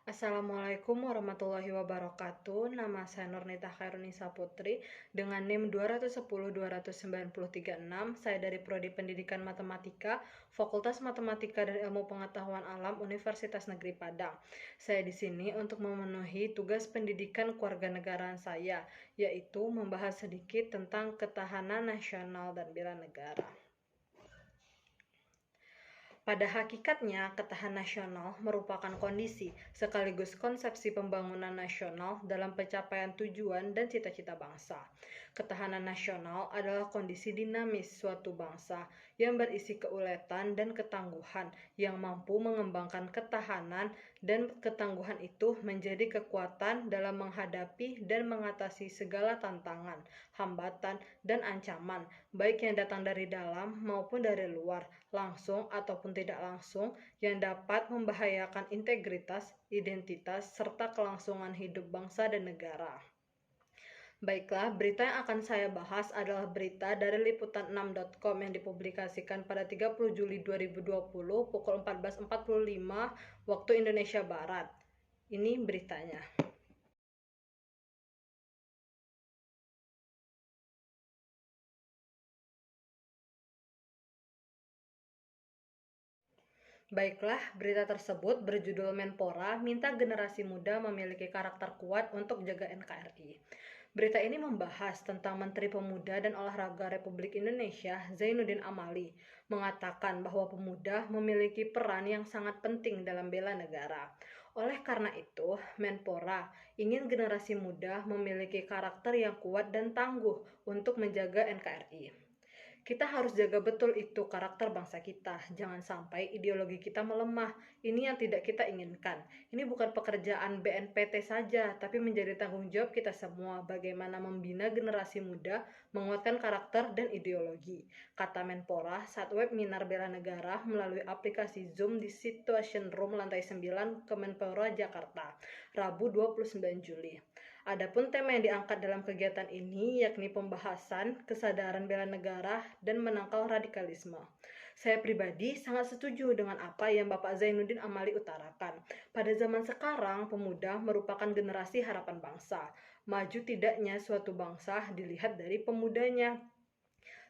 Assalamualaikum warahmatullahi wabarakatuh. Nama saya Nurnita Khairunisa Putri dengan NIM 210-293-6. Saya dari Prodi Pendidikan Matematika, Fakultas Matematika dan Ilmu Pengetahuan Alam Universitas Negeri Padang. Saya di sini untuk memenuhi tugas pendidikan kewarganegaraan saya, yaitu membahas sedikit tentang ketahanan nasional dan bela negara. Pada hakikatnya, ketahanan nasional merupakan kondisi sekaligus konsepsi pembangunan nasional dalam pencapaian tujuan dan cita-cita bangsa. Ketahanan nasional adalah kondisi dinamis suatu bangsa yang berisi keuletan dan ketangguhan yang mampu mengembangkan ketahanan, dan ketangguhan itu menjadi kekuatan dalam menghadapi dan mengatasi segala tantangan, hambatan, dan ancaman, baik yang datang dari dalam maupun dari luar, langsung ataupun tidak langsung, yang dapat membahayakan integritas, identitas, serta kelangsungan hidup bangsa dan negara. Baiklah, berita yang akan saya bahas adalah berita dari liputan6.com yang dipublikasikan pada 30 Juli 2020 pukul 14.45 waktu Indonesia Barat. Ini beritanya. Baiklah, berita tersebut berjudul Menpora minta generasi muda memiliki karakter kuat untuk jaga NKRI. Berita ini membahas tentang Menteri Pemuda dan Olahraga Republik Indonesia, Zainuddin Amali, mengatakan bahwa pemuda memiliki peran yang sangat penting dalam bela negara. Oleh karena itu, Menpora ingin generasi muda memiliki karakter yang kuat dan tangguh untuk menjaga NKRI. Kita harus jaga betul itu karakter bangsa kita. Jangan sampai ideologi kita melemah. Ini yang tidak kita inginkan. Ini bukan pekerjaan BNPT saja, tapi menjadi tanggung jawab kita semua bagaimana membina generasi muda, menguatkan karakter dan ideologi, kata Menpora saat webinar bela negara melalui aplikasi Zoom di Situation Room lantai 9 Kemenpora Jakarta, Rabu 29 Juli. Adapun tema yang diangkat dalam kegiatan ini yakni pembahasan kesadaran bela negara dan menangkal radikalisme. Saya pribadi sangat setuju dengan apa yang Bapak Zainuddin Amali utarakan. Pada zaman sekarang, pemuda merupakan generasi harapan bangsa. Maju tidaknya suatu bangsa dilihat dari pemudanya.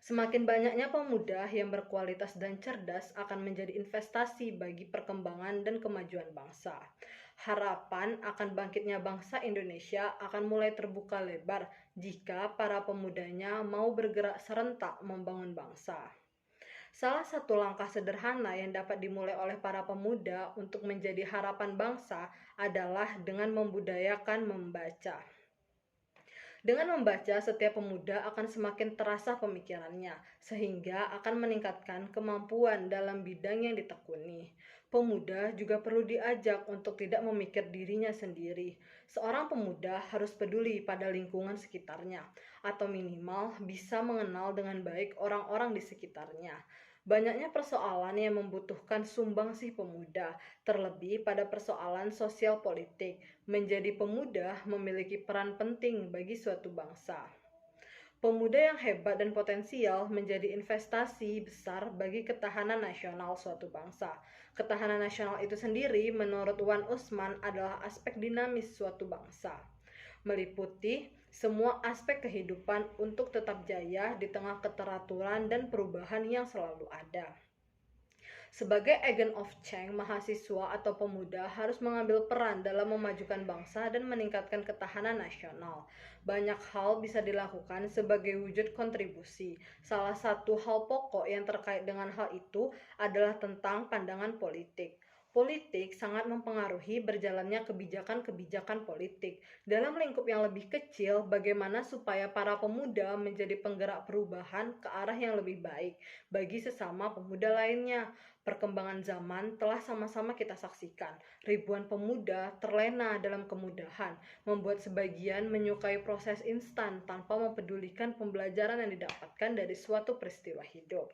Semakin banyaknya pemuda yang berkualitas dan cerdas akan menjadi investasi bagi perkembangan dan kemajuan bangsa. Harapan akan bangkitnya bangsa Indonesia akan mulai terbuka lebar jika para pemudanya mau bergerak serentak membangun bangsa. Salah satu langkah sederhana yang dapat dimulai oleh para pemuda untuk menjadi harapan bangsa adalah dengan membudayakan membaca. Dengan membaca, setiap pemuda akan semakin terasa pemikirannya, sehingga akan meningkatkan kemampuan dalam bidang yang ditekuni. Pemuda juga perlu diajak untuk tidak memikir dirinya sendiri. Seorang pemuda harus peduli pada lingkungan sekitarnya, atau minimal bisa mengenal dengan baik orang-orang di sekitarnya. Banyaknya persoalan yang membutuhkan sumbangsih pemuda, terlebih pada persoalan sosial politik. Menjadi pemuda memiliki peran penting bagi suatu bangsa. Pemuda yang hebat dan potensial menjadi investasi besar bagi ketahanan nasional suatu bangsa. Ketahanan nasional itu sendiri menurut Wan Usman adalah aspek dinamis suatu bangsa, meliputi semua aspek kehidupan untuk tetap jaya di tengah keteraturan dan perubahan yang selalu ada. Sebagai agent of change, mahasiswa atau pemuda harus mengambil peran dalam memajukan bangsa dan meningkatkan ketahanan nasional. Banyak hal bisa dilakukan sebagai wujud kontribusi. Salah satu hal pokok yang terkait dengan hal itu adalah tentang pandangan politik. Politik sangat mempengaruhi berjalannya kebijakan-kebijakan politik. Dalam lingkup yang lebih kecil, bagaimana supaya para pemuda menjadi penggerak perubahan ke arah yang lebih baik bagi sesama pemuda lainnya. Perkembangan zaman telah sama-sama kita saksikan. Ribuan pemuda terlena dalam kemudahan, membuat sebagian menyukai proses instan tanpa mempedulikan pembelajaran yang didapatkan dari suatu peristiwa hidup.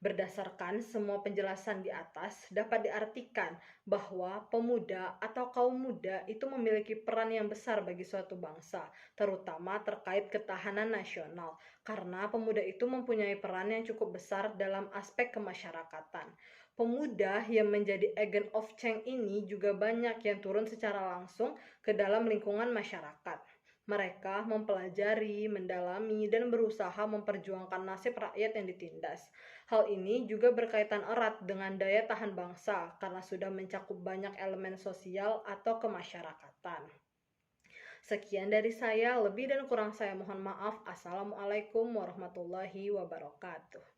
Berdasarkan semua penjelasan di atas, dapat diartikan bahwa pemuda atau kaum muda itu memiliki peran yang besar bagi suatu bangsa, terutama terkait ketahanan nasional, karena pemuda itu mempunyai peran yang cukup besar dalam aspek kemasyarakatan. Pemuda yang menjadi agent of change ini juga banyak yang turun secara langsung ke dalam lingkungan masyarakat. Mereka mempelajari, mendalami, dan berusaha memperjuangkan nasib rakyat yang ditindas. Hal ini juga berkaitan erat dengan daya tahan bangsa karena sudah mencakup banyak elemen sosial atau kemasyarakatan. Sekian dari saya, lebih dan kurang saya mohon maaf. Assalamualaikum warahmatullahi wabarakatuh.